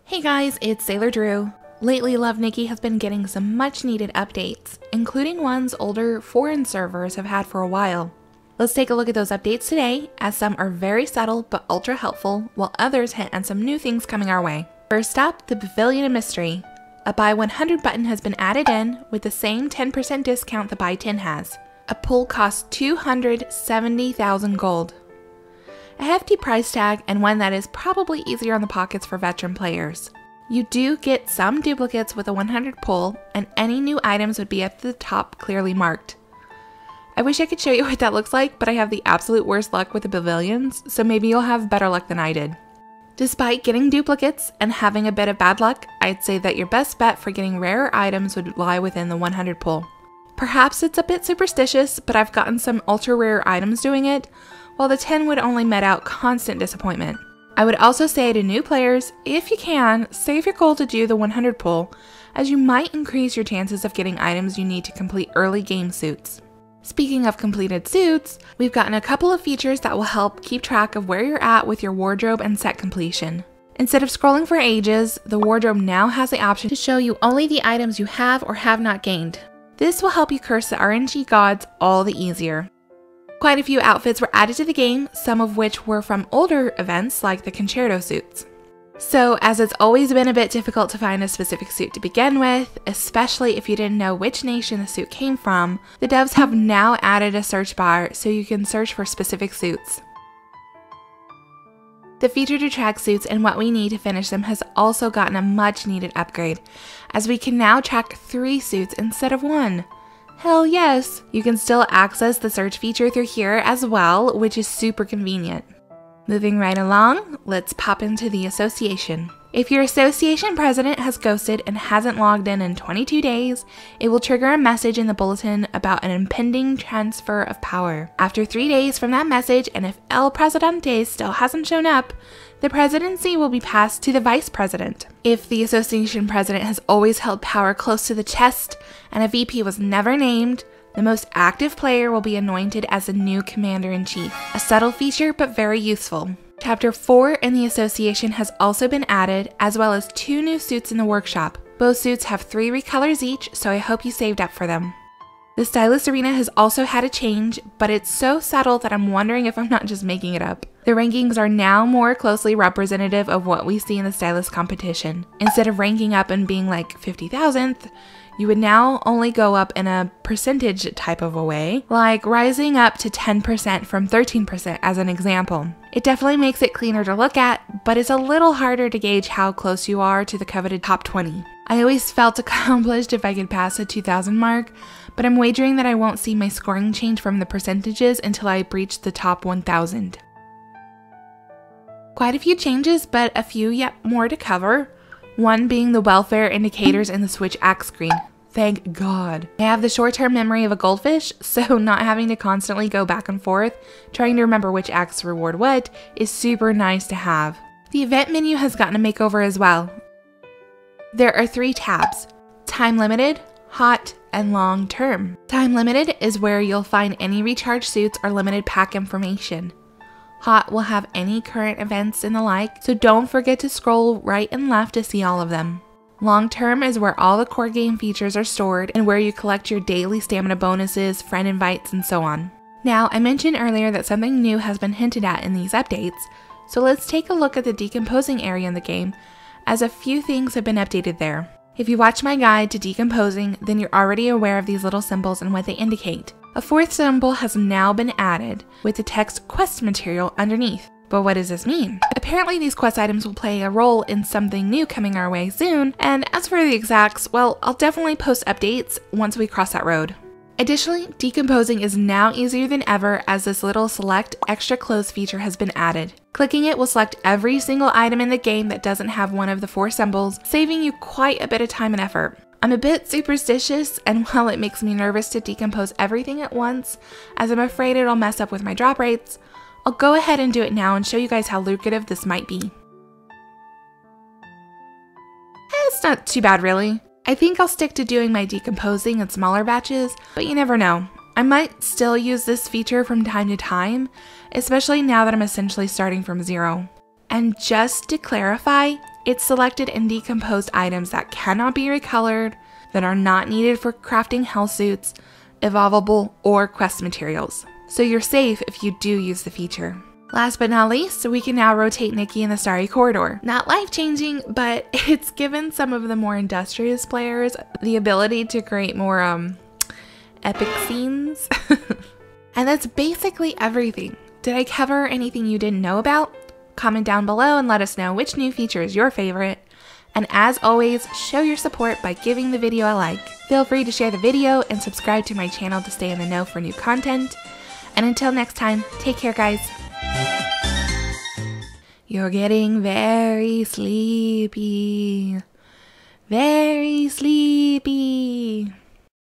Hey guys, it's SailorDrew. Lately, Love Nikki has been getting some much needed updates, including ones older foreign servers have had for a while. Let's take a look at those updates today, as some are very subtle but ultra helpful, while others hint on some new things coming our way. First up, the Pavilion mystery. A buy 100 button has been added in with the same 10% discount the buy 10 has. A pull costs 270,000 gold. A hefty price tag, and one that is probably easier on the pockets for veteran players. You do get some duplicates with a 100 pull, and any new items would be at the top clearly marked. I wish I could show you what that looks like, but I have the absolute worst luck with the pavilions, so maybe you'll have better luck than I did. Despite getting duplicates and having a bit of bad luck, I'd say that your best bet for getting rarer items would lie within the 100 pull. Perhaps it's a bit superstitious, but I've gotten some ultra rare items doing it, while the 10 would only met out constant disappointment. I would also say to new players, if you can, save your gold to do the 100 pull, as you might increase your chances of getting items you need to complete early game suits. Speaking of completed suits, we've gotten a couple of features that will help keep track of where you're at with your wardrobe and set completion. Instead of scrolling for ages, the wardrobe now has the option to show you only the items you have or have not gained. This will help you curse the RNG gods all the easier. Quite a few outfits were added to the game, some of which were from older events like the concerto suits. So, as it's always been a bit difficult to find a specific suit to begin with, especially if you didn't know which nation the suit came from, the devs have now added a search bar so you can search for specific suits. The feature to track suits and what we need to finish them has also gotten a much needed upgrade, as we can now track 3 suits instead of 1. Hell yes! You can still access the search feature through here as well, which is super convenient. Moving right along, let's pop into the association. If your association president has ghosted and hasn't logged in 22 days, it will trigger a message in the bulletin about an impending transfer of power. After 3 days from that message, and if El Presidente still hasn't shown up, the presidency will be passed to the vice president. If the association president has always held power close to the chest and a VP was never named, the most active player will be anointed as the new commander-in-chief. A subtle feature, but very useful. Chapter 4 in the association has also been added, as well as 2 new suits in the workshop. Both suits have 3 recolors each, so I hope you saved up for them. The stylist arena has also had a change, but it's so subtle that I'm wondering if I'm not just making it up. The rankings are now more closely representative of what we see in the stylist competition. Instead of ranking up and being like 50,000th, you would now only go up in a percentage type of a way, like rising up to 10% from 13% as an example. It definitely makes it cleaner to look at, but it's a little harder to gauge how close you are to the coveted top 20. I always felt accomplished if I could pass the 2,000 mark, but I'm wagering that I won't see my scoring change from the percentages until I breach the top 1,000. Quite a few changes, but a few yet more to cover. One being the welfare indicators in the Switch axe screen. Thank God. I have the short-term memory of a goldfish, so not having to constantly go back and forth trying to remember which axe reward what is super nice to have. The event menu has gotten a makeover as well. There are 3 tabs: time limited, hot, and long term. Time limited is where you'll find any recharge suits or limited pack information. Hot will have any current events and the like, so don't forget to scroll right and left to see all of them. Long term is where all the core game features are stored and where you collect your daily stamina bonuses, friend invites, and so on. Now, I mentioned earlier that something new has been hinted at in these updates, so let's take a look at the decomposing area in the game, as a few things have been updated there. If you watch my guide to decomposing, then you're already aware of these little symbols and what they indicate. A 4th symbol has now been added, with the text quest material underneath. But what does this mean? Apparently these quest items will play a role in something new coming our way soon, and as for the exacts, well, I'll definitely post updates once we cross that road. Additionally, decomposing is now easier than ever, as this little select extra clothes feature has been added. Clicking it will select every single item in the game that doesn't have one of the 4 symbols, saving you quite a bit of time and effort. I'm a bit superstitious, and while it makes me nervous to decompose everything at once, as I'm afraid it'll mess up with my drop rates, I'll go ahead and do it now and show you guys how lucrative this might be. It's not too bad really. I think I'll stick to doing my decomposing in smaller batches, but you never know. I might still use this feature from time to time, especially now that I'm essentially starting from 0. And just to clarify, It's selected and decomposed items that cannot be recolored, that are not needed for crafting hell suits, evolvable, or quest materials. So you're safe if you do use the feature. Last but not least, we can now rotate Nikki in the Starry Corridor. Not life-changing, but it's given some of the more industrious players the ability to create more epic scenes. And that's basically everything. Did I cover anything you didn't know about? Comment down below and let us know which new feature is your favorite. And as always, show your support by giving the video a like. Feel free to share the video and subscribe to my channel to stay in the know for new content. And until next time, take care, guys. You're getting very sleepy. Very sleepy.